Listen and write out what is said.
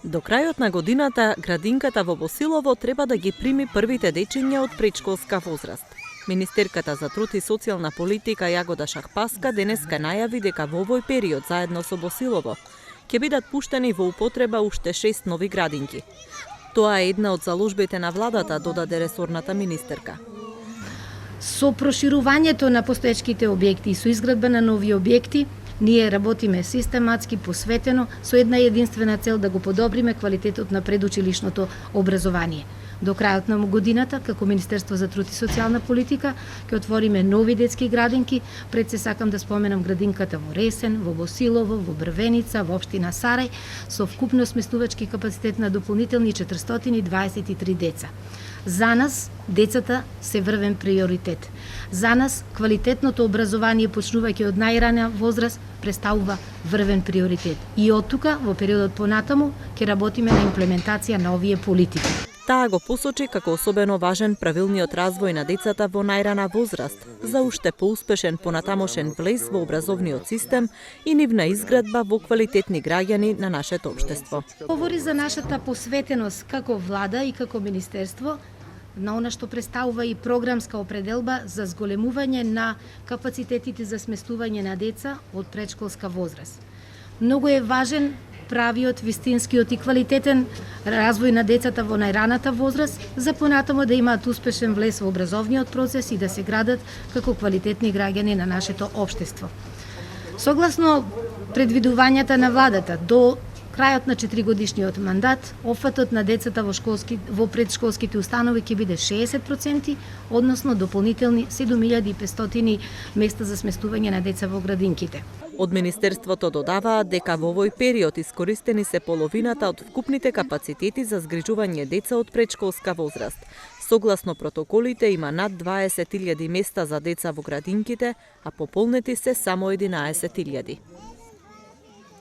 До крајот на годината, градинката во Босилово треба да ги прими првите дечиња од предшколска возраст. Министерката за труд и социјална политика Јагода Шахпаска денеска најави дека во овој период заедно со Босилово ќе бидат пуштени во употреба уште 6 нови градинки. Тоа е една од заложбите на владата, додаде ресорната министерка. Со проширувањето на постоечките објекти и со изградба на нови објекти, ние работиме систематски, посветено, со една единствена цел да го подобриме квалитетот на предучилишното образование. До крајот на годината, како Министерство за труд и социјална политика, ќе отвориме нови детски градинки. Пред се сакам да споменам градинката во Ресен, во Босилово, во Брвеница, во општина Сарај, со вкупно сместувачки капацитет на дополнителни 423 деца. За нас, децата се врвен приоритет. За нас, квалитетното образование, почнувајќи од најрана возраст, представува врвен приоритет. И од тука, во периодот понатаму, ќе работиме на имплементација на овие политики. Таа го посочи како особено важен правилниот развој на децата во најрана возраст, за уште поуспешен понатамошен влез во образовниот систем и нивна изградба во квалитетни граѓани на нашето општество. Говори за нашата посветеност како влада и како министерство на она што представува и програмска определба за зголемување на капацитетите за сместување на деца од предшколска возраст. Многу е важен правиот, вистинскиот и квалитетен развој на децата во најраната возраст, за понатамо да имаат успешен влез во образовниот процес и да се градат како квалитетни граѓани на нашето општество. Согласно предвидувањата на владата, до крајот на 4-годишниот мандат, опфатот на децата во предшколските установи ќе биде 60%, односно дополнителни 7500 места за сместување на деца во градинките. Од Министерството додаваат дека во овој период искористени се половината од вкупните капацитети за згрижување деца од предшколска возраст. Согласно протоколите има над 20.000 места за деца во градинките, а пополнети се само 11.000.